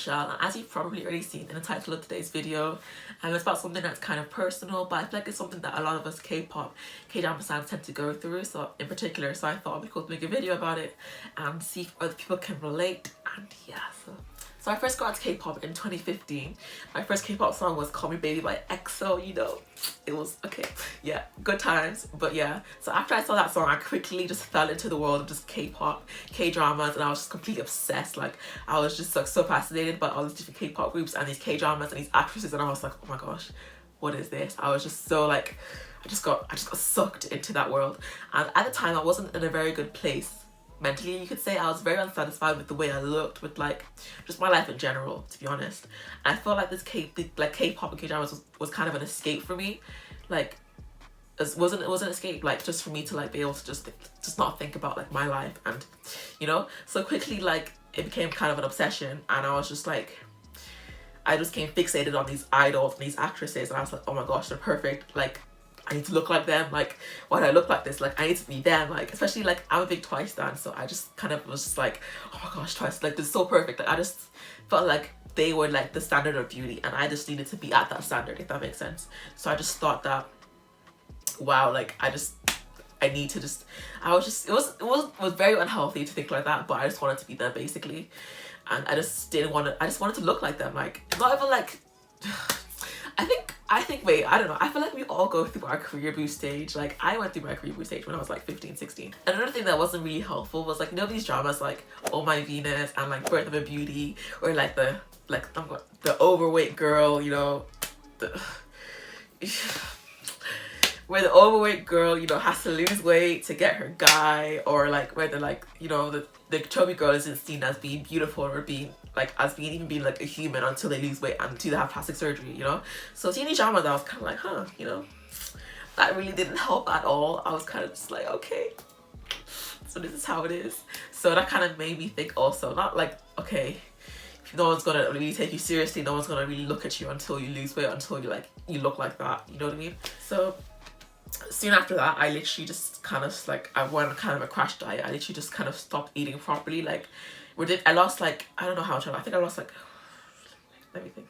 Michelle, and as you've probably already seen in the title of today's video, it's about something that's kind of personal, but I feel like it's something that a lot of us K-pop, K-drama fans tend to go through, so in particular, so I thought it'd be cool to make a video about it and see if other people can relate, and yeah, so I first got into K-pop in 2015. My first K-pop song was Call Me Baby by EXO, you know. It was, okay, yeah, good times. But yeah, so after I saw that song, I quickly just fell into the world of just K-pop, K-dramas, and I was just completely obsessed. Like, I was just like so fascinated by all these different K-pop groups and these K-dramas and these actresses, and I was like, oh my gosh, what is this? I was just so like, I just got sucked into that world. And at the time, I wasn't in a very good place. Mentally, you could say. I was very unsatisfied with the way I looked, with like just my life in general, to be honest. And I felt like this K-pop and K-dramas was kind of an escape for me. Like, it was an escape, like just for me to like be able to just not think about like my life, and you know. So quickly, like it became kind of an obsession, and I was just like, I just became fixated on these idols and these actresses, and I was like, oh my gosh, they're perfect. Like, I need to look like them. Like, why do I look like this? Like, I need to be them. Like, especially like I'm a big Twice stan, so I just kind of was just like, oh my gosh, Twice, like, they're so perfect. Like, I just felt like they were like the standard of beauty, and I just needed to be at that standard, if that makes sense. So I just thought that, wow, like I need to just, it was very unhealthy to think like that, but I just wanted to be them basically, and I just wanted to look like them. Like, not even like I think, wait, I don't know. I feel like we all go through our career boost stage. Like, I went through my career boost stage when I was like 15, 16. And another thing that wasn't really helpful was like, you know, these dramas like Oh My Venus and like Birth of a Beauty, or like the overweight girl, you know, where the overweight girl, you know, has to lose weight to get her guy, or like where the like, you know, the chubby girl isn't seen as being beautiful or being like even being like a human until they lose weight and until they have plastic surgery, you know. So teenage drama, that was kind of like, huh, you know, that really didn't help at all. I was kind of just like, okay, so this is how it is. So that kind of made me think also, not like, okay, no one's gonna really take you seriously, no one's gonna really look at you until you lose weight, until you look like that, you know what I mean? So soon after that, I literally just kind of like, I went on kind of a crash diet. I literally just kind of stopped eating properly. Like, I lost like, I don't know how much, I think I lost like, let me think,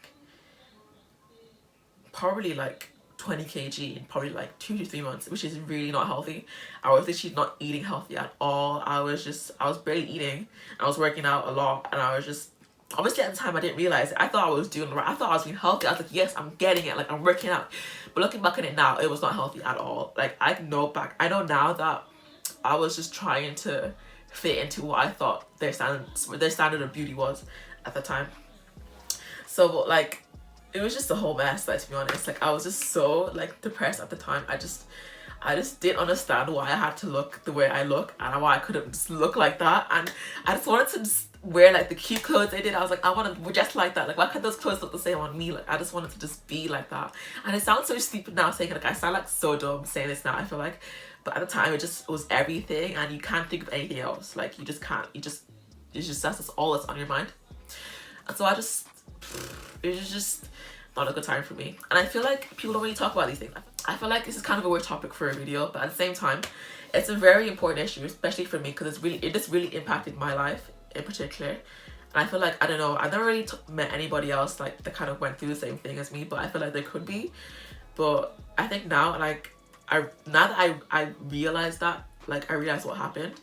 probably like 20 kg in probably like 2 to 3 months, which is really not healthy. I was literally not eating healthy at all. I was barely eating. I was working out a lot, and I was just, obviously at the time I didn't realize it. I thought I was doing right. I thought I was being healthy. I was like, yes, I'm getting it. Like, I'm working out. But looking back at it now, it was not healthy at all. Like, I know now that I was just trying to fit into what I thought their standard of beauty was at the time. So like, it was just a whole mess, like, to be honest. Like, I was just so like depressed at the time. I just didn't understand why I had to look the way I look, and why I couldn't just look like that. And I just wanted to just wear like the cute clothes they did. I was like, I want to just like that. Like, why can't those clothes look the same on me? Like, I just wanted to just be like that. And it sounds so stupid now saying it. Like, I sound like so dumb saying this now, I feel like. But at the time, it was everything, and you can't think of anything else. Like, you just can't. It's just that's all that's on your mind. And so it was just not a good time for me. And I feel like people don't really talk about these things. I feel like this is kind of a weird topic for a video, but at the same time, it's a very important issue, especially for me, because it just really impacted my life in particular. And I feel like, I don't know, I've never really met anybody else like that kind of went through the same thing as me, but I feel like there could be. But I think now, like, now that I realize that, like, I realize what happened,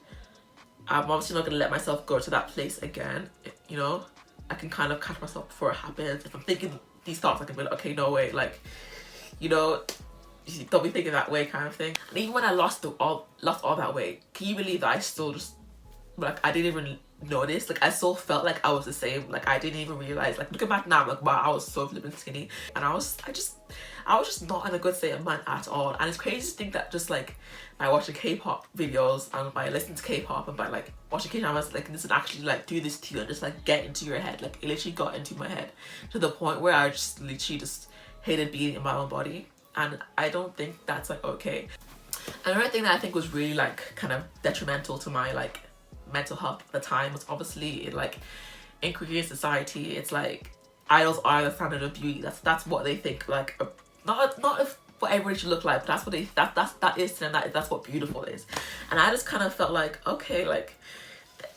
I'm obviously not gonna let myself go to that place again, you know. I can kind of catch myself before it happens. If I'm thinking these thoughts, I can be like, okay, no way, like, you know, don't be thinking that way, kind of thing. And even when I lost all that weight, can you believe that I still just, like, I didn't even notice? Like, I still felt like I was the same. Like, I didn't even realize. Like, looking back now, I'm like, wow, I was so flippin' skinny, and I was just not in a good state of mind at all. And it's crazy to think that just like by watching K-pop videos and by listening to K-pop and by like watching K-dramas, like, this would actually like do this to you and just like get into your head. Like, it literally got into my head to the point where I just literally just hated being in my own body, and I don't think that's like okay. Another thing that I think was really like kind of detrimental to my like mental health at the time was obviously in Korean society, it's like idols are the standard of beauty. That's what they think, like, not if what everybody should look like, but that's what they that is to them, that's what beautiful is. And I just kind of felt like, okay, like,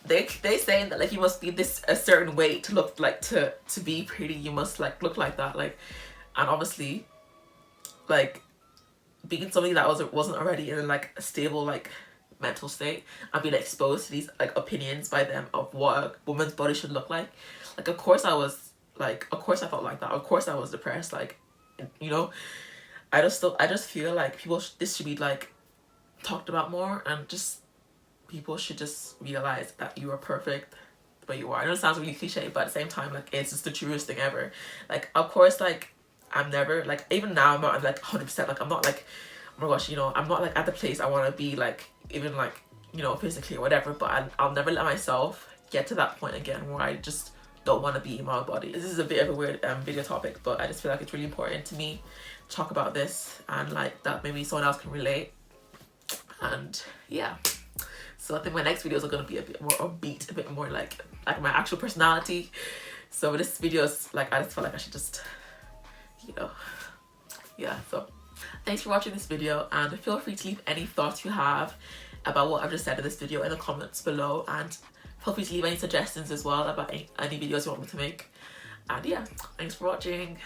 they saying that like you must be a certain weight to look like to be pretty, you must like look like that, like, and obviously like being somebody that wasn't already in like a stable like mental state and being exposed to these like opinions by them of what a woman's body should look like of course I was like, of course I felt like that, of course I was depressed, like, you know. I just feel like this should be like talked about more, and just people should just realize that you are perfect the way you are. I know it sounds really cliche, but at the same time, like, it's just the truest thing ever. Like, of course, like, I'm never like, even now I'm not like 100%, like I'm not like, oh my gosh, you know, I'm not like at the place I want to be, like, even like, you know, physically or whatever, but I'll never let myself get to that point again where I just don't want to be in my body. This is a bit of a weird video topic, but I just feel like it's really important to me to talk about this, and like that maybe someone else can relate. And yeah, so I think my next videos are going to be a bit more upbeat, a bit more like my actual personality. So this video is like, I just felt like I should just, you know, yeah. So thanks for watching this video, and feel free to leave any thoughts you have about what I've just said in this video in the comments below, and feel free to leave any suggestions as well about any videos you want me to make. And yeah, thanks for watching.